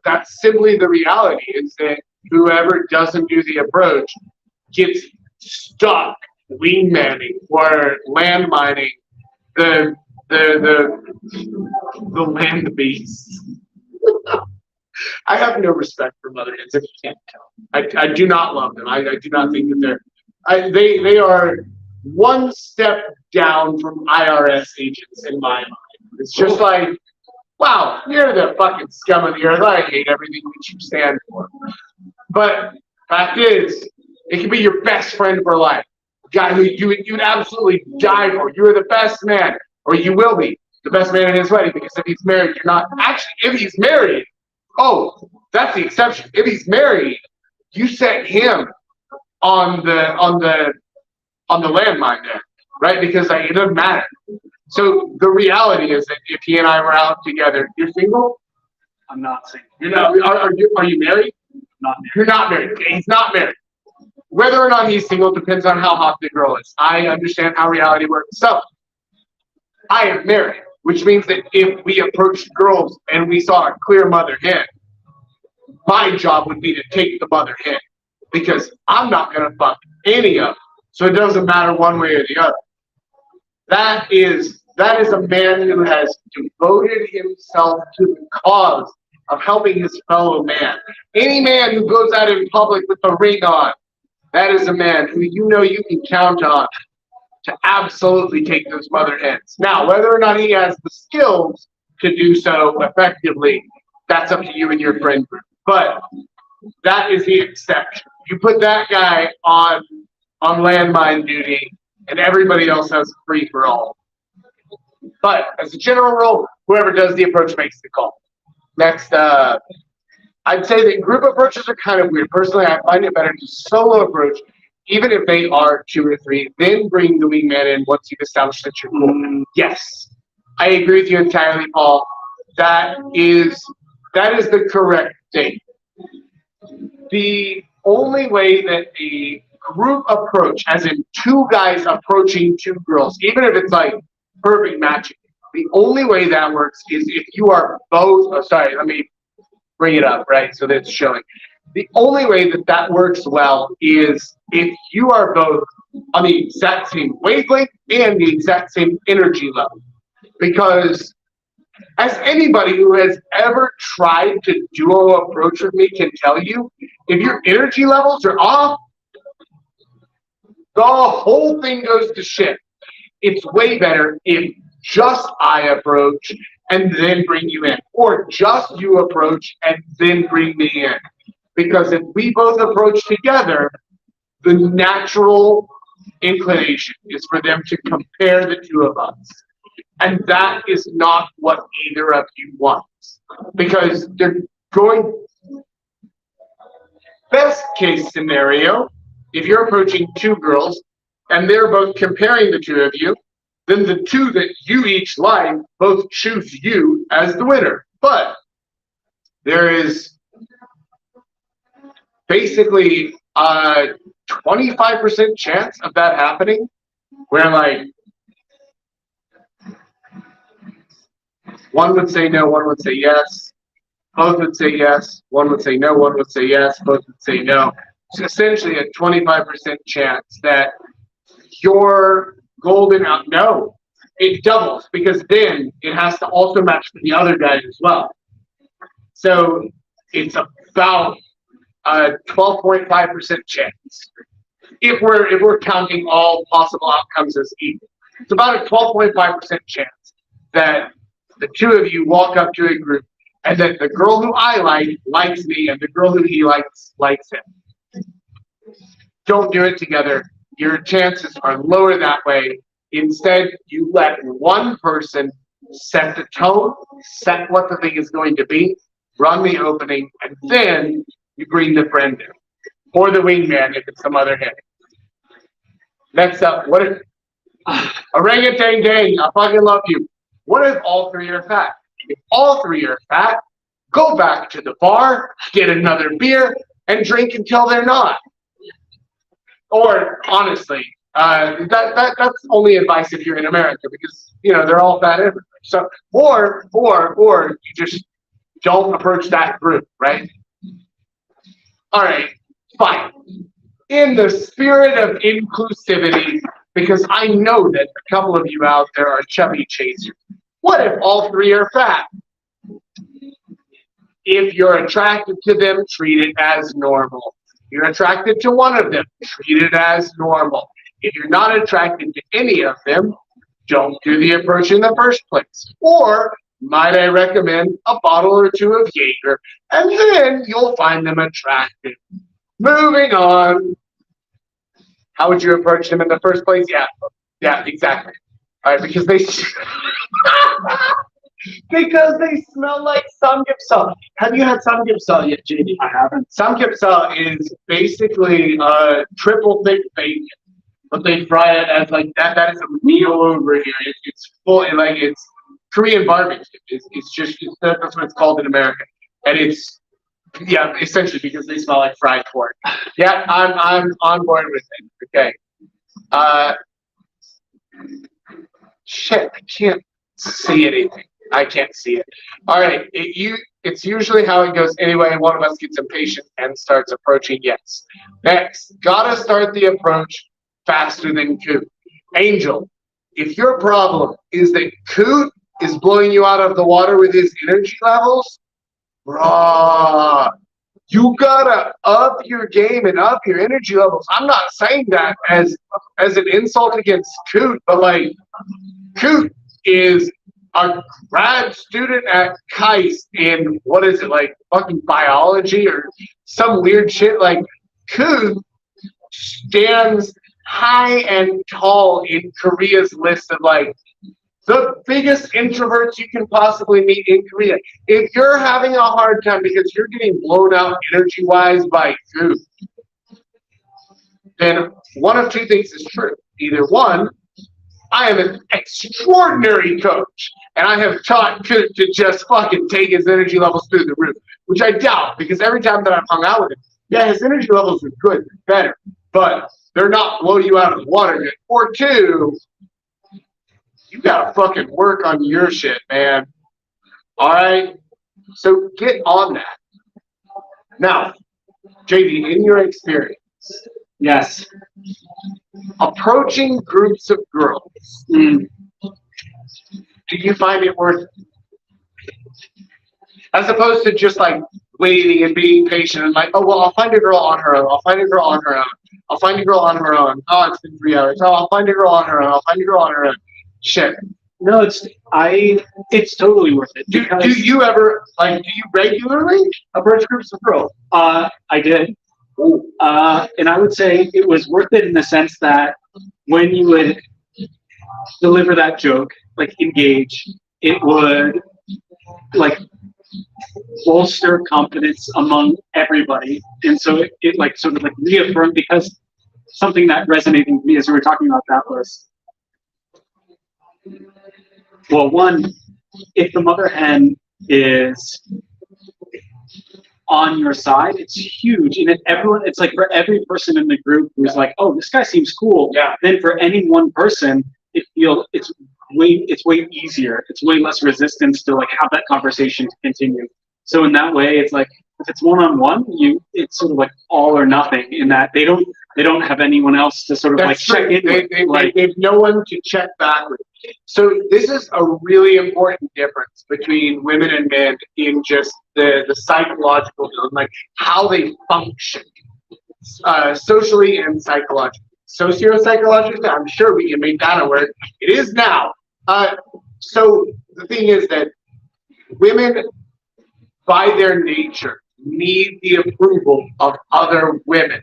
That's simply the reality. Is that whoever doesn't do the approach gets stuck wingmanning or landmining the land beasts. I have no respect for mother hens, if you can't tell. I do not love them. I do not think that they are one step down from IRS agents in my mind. It's just like, wow, you're the fucking scum of the earth. I hate everything that you stand for. But fact is, it can be your best friend for life. A guy who you'd absolutely die for. You are the best man, or you will be. the best man at his wedding, because if he's married, you're not. Actually, if he's married, oh, that's the exception. If he's married, you set him on the landmine there, right? Because it doesn't matter. So the reality is that if he and I were out together, you're single? I'm not single. You're not. Are you married? Not married. You're not married. Okay, he's not married. Whether or not he's single depends on how hot the girl is. I understand how reality works. So I am married, which means that if we approached girls and we saw a clear mother hen, my job would be to take the mother hen, because I'm not going to fuck any of them. So it doesn't matter one way or the other. That is a man who has devoted himself to the cause of helping his fellow man. Any man who goes out in public with a ring on, that is a man who you know you can count on to absolutely take those mother hens. Now, whether or not he has the skills to do so effectively, that's up to you and your friend group. But that is the exception. You put that guy on landmine duty, and everybody else has free for all. But as a general rule, whoever does the approach makes the call. Next, I'd say that group approaches are kind of weird. Personally, I find it better to solo approach, even if they are 2 or 3, then bring the wingman in once you've established that you're cool. Yes, I agree with you entirely, Paul. That is the correct thing. The only way that a group approach, as in 2 guys approaching 2 girls, even if it's like perfect matching, the only way that works is if you are both. Oh, sorry, let me bring it up, right? So that it's showing. The only way that works well is if you are both on the exact same wavelength and the exact same energy level. Because as anybody who has ever tried to duo approach with me can tell you, if your energy levels are off, the whole thing goes to shit. It's way better if just I approach and then bring you in, or just you approach and then bring me in. Because if we both approach together, the natural inclination is for them to compare the 2 of us. And that is not what either of you wants. Because they're going, best case scenario, if you're approaching 2 girls and they're both comparing the 2 of you, then the 2 that you each like both choose you as the winner. But there is basically a 25% chance of that happening, where like one would say no, one would say yes, both would say yes, one would say no, one would say yes, both would say no. It's essentially a 25% chance that your golden out. No, it doubles, because then it has to also match the other guy as well. So it's about a 12.5% chance. If we're counting all possible outcomes as equal, it's about a 12.5% chance that the 2 of you walk up to a group and that the girl who I like likes me and the girl who he likes him. Don't do it together. Your chances are lower that way. Instead, you let one person set the tone, set what the thing is going to be, run the opening, and then you bring the friend in. Or the wingman if it's some other hen. Next up, what if orangutan gang, I fucking love you. What if all 3 are fat? If all 3 are fat, go back to the bar, get another beer, and drink until they're not. Or honestly, that's only advice if you're in America, because they're all fat everywhere. So or you just don't approach that group, right? All right, fine. In the spirit of inclusivity, because I know that a couple of you out there are chubby chasers. What if all 3 are fat? If you're attracted to them, treat it as normal. If you're attracted to one of them, treat it as normal. If you're not attracted to any of them, don't do the approach in the first place. Or might I recommend a bottle or 2 of Jaeger, and then you'll find them attractive. Moving on. How would you approach them in the first place? Yeah, exactly. All right, because they Because they smell like samgyeopsal. Have you had samgyeopsal yet, JD? I haven't. Samgyeopsal is basically triple thick bacon, but they fry it as like that. That is a meal over here. It's full and like it's Korean barbecue. That's what it's called in America, and it's essentially because they smell like fried pork. Yeah, I'm on board with it. Okay. Shit, I can't see anything. I can't see it. All right, it's usually how it goes anyway. One of us gets impatient and starts approaching yes. Next, gotta start the approach faster than Coot. Angel, if your problem is that Coot is blowing you out of the water with his energy levels, bruh, you gotta up your game and up your energy levels. I'm not saying that as an insult against Coot, but like Coot is a grad student at KAIST in what is it, like fucking biology or some weird shit. Like Coot stands high and tall in Korea's list of like the biggest introverts you can possibly meet in Korea. If you're having a hard time because you're getting blown out energy wise by Coot, then one of two things is true. Either one, I am an extraordinary coach, and I have taught Coot to just fucking take his energy levels through the roof, which I doubt, because every time that I've hung out with him, yeah, his energy levels are good, better, but they're not blow you out of the water good. Or two, you gotta fucking work on your shit, man. All right? So get on that. Now, JD, in your experience, Yes. approaching groups of girls, do you find it worth it? As opposed to just like waiting and being patient and like, oh, well, I'll find a girl on her own. I'll find a girl on her own. I'll find a girl on her own. Oh, it's been 3 hours. Oh, I'll find a girl on her own. I'll find a girl on her own. Shit. No, it's totally worth it. Do you ever, like, do you regularly approach groups of girls? I did. And I would say it was worth it in the sense that when you would deliver that joke, like engage, it would like bolster confidence among everybody. And so it like sort of like reaffirmed, because something that resonated with me as we were talking about that was, well, one, if the mother hen is on your side, it's huge. And if everyone, it's like for every person in the group who's like, oh, this guy seems cool, then for any one person, it feels it's way easier. It's way less resistance to like have that conversation to continue. So in that way, it's like if it's one-on-one, it's sort of like all or nothing in that they don't have anyone else to sort of like check in with. They have no one to check back with. So this is a really important difference between women and men in just the psychological, like how they function socially and psychologically. Socio-psychologically, I'm sure we can make that a word. It is now. So the thing is that women, by their nature, need the approval of other women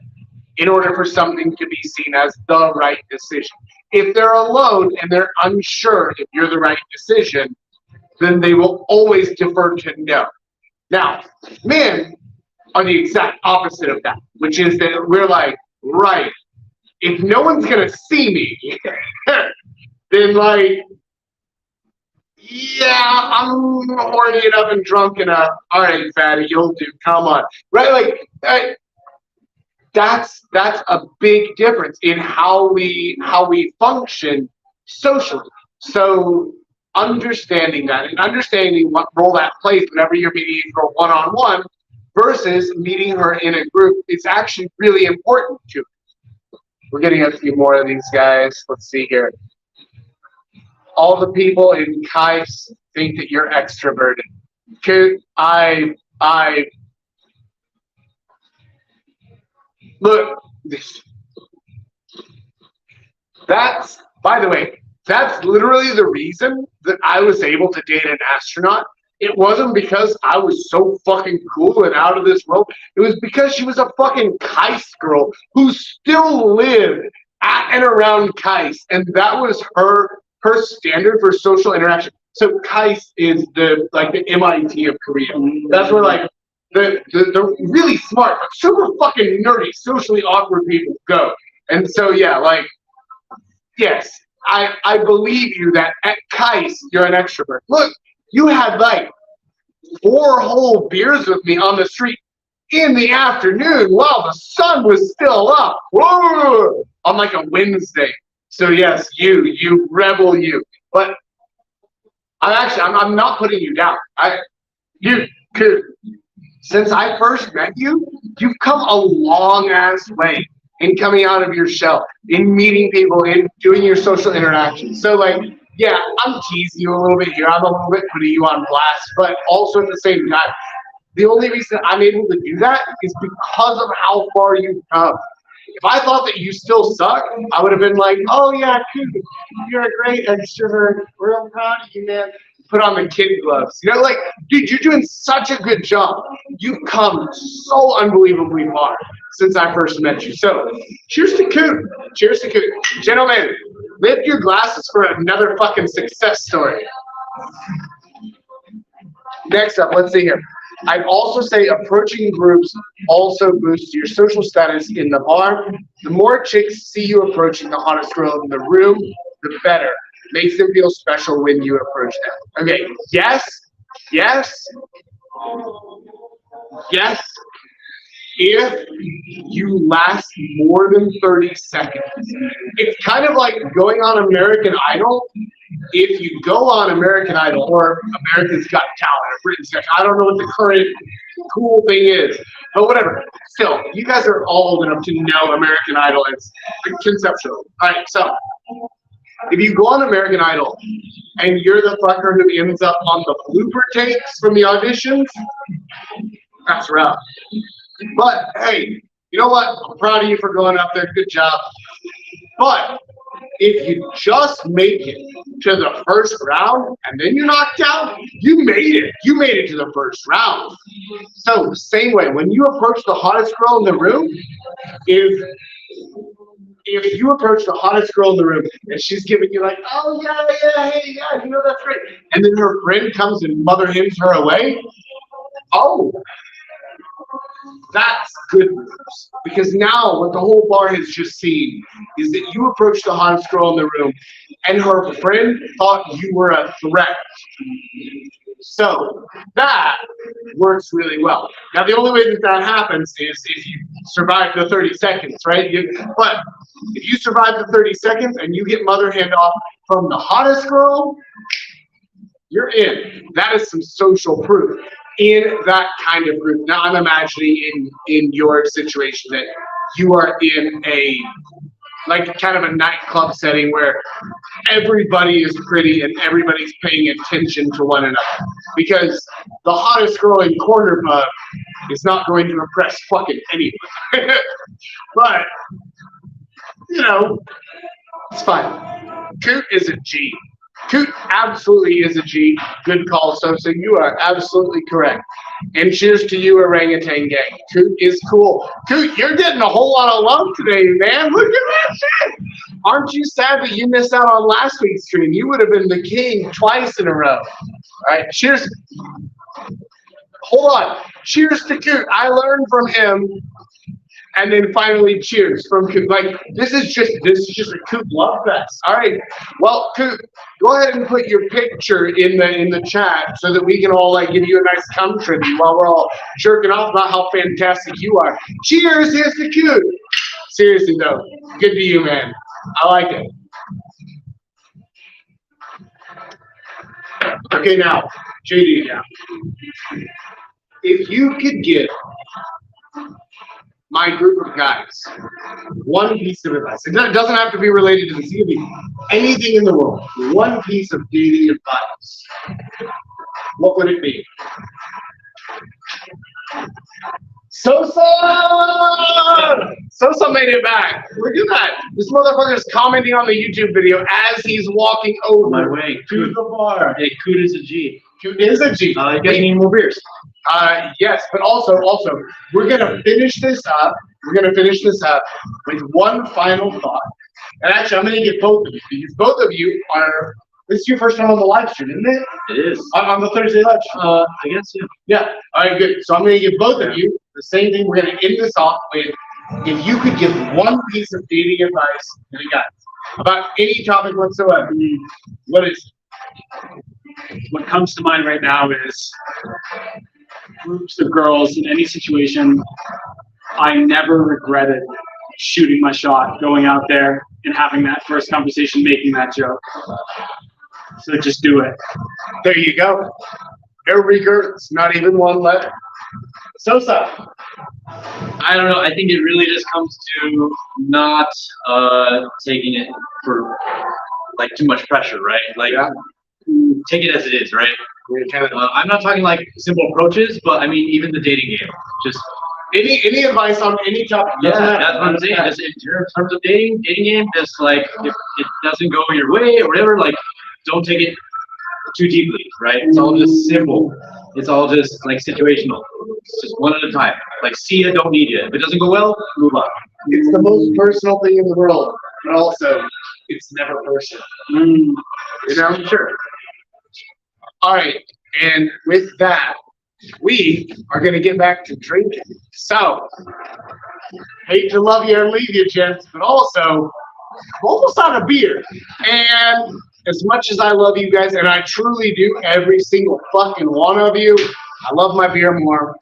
in order for something to be seen as the right decision. If they're alone and they're unsure if you're the right decision, then they will always defer to no. Now, men are the exact opposite of that, which is that we're like, right, if no one's gonna see me, then like, yeah, I'm horny enough and drunk enough. All right, fatty, you'll do. Come on, right? Like that's a big difference in how we function socially. So understanding that and understanding what role that plays whenever you're meeting a girl one-on-one versus meeting her in a group is actually really important to it. We're getting a few more of these guys. Let's see here. All the people in KAIST think that you're extroverted. Look, that's, by the way, that's literally the reason that I was able to date an astronaut. It wasn't because I was so fucking cool and out of this world. It was because she was a fucking KAIST girl who still lived at and around KAIST, and that was her standard for social interaction. So KAIS is the MIT of Korea. That's where like the really smart, but super fucking nerdy, socially awkward people go. And so yeah, like yes, I believe you that at KAIS you're an extrovert. Look, you had like 4 whole beers with me on the street in the afternoon while the sun was still up. Whoa! On like a Wednesday. So yes, you rebel you. But I'm not putting you down. Since I first met you, you've come a long ass way in coming out of your shell, in meeting people, in doing your social interactions. So like, yeah, I'm teasing you a little bit here. I'm a little bit putting you on blast, but also at the same time, the only reason I'm able to do that is because of how far you've come. If I thought that you still suck, I would have been like, oh yeah, dude, you're a great extrovert. Real proud of you, man. Put on the kid gloves. You know, like, dude, you're doing such a good job. You've come so unbelievably far since I first met you. So, cheers to Coot. Cheers to Coot. Gentlemen, lift your glasses for another fucking success story. Next up, let's see here. I'd also say approaching groups also boosts your social status in the bar. The more chicks see you approaching the hottest girl in the room, the better. Makes them feel special when you approach them. Okay, yes, if you last more than 30 seconds. It's kind of like going on American Idol. If you go on American Idol or America's Got Talent or Britain's Got Talent, I don't know what the current cool thing is, but whatever. Still, you guys are all old enough to know American Idol. It's conceptual. All right, so if you go on American Idol and you're the fucker who ends up on the blooper tapes from the auditions, that's rough. But hey, you know what? I'm proud of you for going up there. Good job. But if you just make it to the first round and then you're knocked out, you made it. You made it to the first round. So same way, when you approach the hottest girl in the room, if you approach the hottest girl in the room and she's giving you like, oh yeah, hey, yeah, you know, that's great. And then her friend comes and mother hens her away. Oh, that's good news. Because now what the whole bar has just seen is that you approached the hottest girl in the room and her friend thought you were a threat. So that works really well. Now the only way that that happens is if you survive the 30 seconds, right? But if you survive the 30 seconds and you get mother hand off from the hottest girl, you're in. That is some social proof in that kind of group. Now I'm imagining in your situation that you are in a like kind of a nightclub setting where everybody is pretty and everybody's paying attention to one another. Because the hottest girl in corner pub is not going to impress fucking anyone. But, you know, it's fine. Coot is a G. Coot absolutely is a G. Good call, Sosa. You are absolutely correct. And cheers to you, orangutan gang. Coot is cool. Coot, you're getting a whole lot of love today, man. Look at that shit. Aren't you sad that you missed out on last week's stream? You would have been the king twice in a row. All right, cheers. Hold on. Cheers to Coot. I learned from him. And then finally, cheers from Coot. Like this is just a Coot love fest. All right. Well, Coot, go ahead and put your picture in the chat so that we can all like give you a nice cum tribute while we're all jerking off about how fantastic you are. Cheers. Here's to Coot. Seriously though, good to you, man. I like it. Okay, now, JD. Now, if you could give my group of guys one piece of advice. It doesn't have to be related to the CB. Anything in the world. One piece of dating advice. What would it be? Sosa! Sosa made it back. Look at that. This motherfucker is commenting on the YouTube video as he's walking over My way. to the bar. Hey, Coot is a G. Coot is a G. You guys need more beers. Yes, but also, we're gonna finish this up. We're gonna finish this up with one final thought. And actually, I'm gonna get both of you because both of you are This is your first time on the live stream, isn't it? It is. On the Thursday live stream. I guess, yeah. Yeah. All right, good. So I'm going to give both of you the same thing. We're going to end this off with, if you could give one piece of dating advice to the guys about any topic whatsoever, what is it? What comes to mind right now is groups of girls in any situation. I never regretted shooting my shot, going out there and having that first conversation, making that joke. So just do it. There you go. No regrets, not even one left. Sosa. I don't know. I think it really just comes to not taking it for like too much pressure, right? Like Yeah. take it as it is, right? We're kind of, I'm not talking like simple approaches, but I mean even the dating game. Just any advice on any topic? yeah, Doesn't matter. that's what I'm saying. Just in terms of dating game, just like if it doesn't go your way or whatever, like don't take it too deeply, right? It's all just simple. It's all just like situational. It's just one at a time. Like see ya, don't need ya. If it doesn't go well, move on. It's the most personal thing in the world, but also it's never personal. Mm. You know, sure. All right, and with that, we are going to get back to drinking. So, hate to love you and leave you, gents, but also, I'm almost out of beer. And as much as I love you guys, and I truly do, every single fucking one of you, I love my beer more.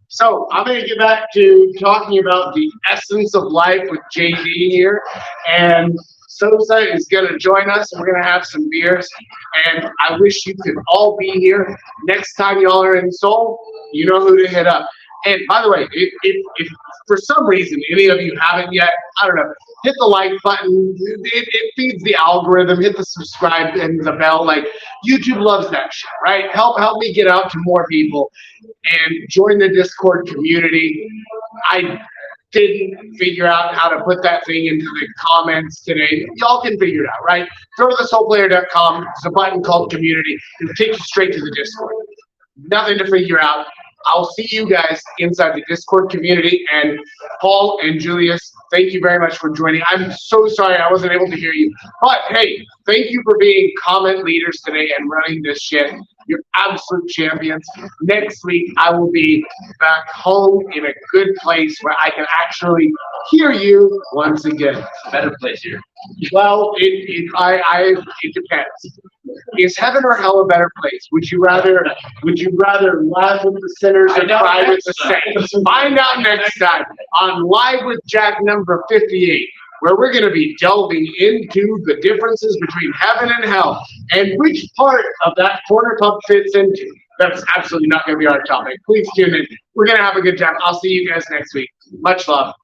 So, I'm going to get back to talking about the essence of life with JD here. And Sosa is going to join us. We're going to have some beers. And I wish you could all be here. Next time y'all are in Seoul, you know who to hit up. And by the way, if for some reason any of you haven't yet, I don't know, hit the like button. It feeds the algorithm. Hit the subscribe and the bell. Like YouTube loves that shit, right? Help me get out to more people and join the Discord community. I didn't figure out how to put that thing into the comments today. Y'all can figure it out, right? Go to thesoulplayer.com. There's a button called community. It'll take you straight to the Discord. Nothing to figure out. I'll see you guys inside the Discord community. And Paul and Julius, thank you very much for joining. I'm so sorry I wasn't able to hear you. But hey, thank you for being comment leaders today and running this shit. You're absolute champions. Next week, I will be back home in a good place where I can actually hear you once again. Better place here. Well, it depends. Is heaven or hell a better place? Would you rather laugh with the sinners and cry with the saints? Find out next time on Live with Jack number 58, where we're going to be delving into the differences between heaven and hell and which part of that corner pub fits into. That's absolutely not going to be our topic. Please tune in. We're going to have a good time. I'll see you guys next week. Much love.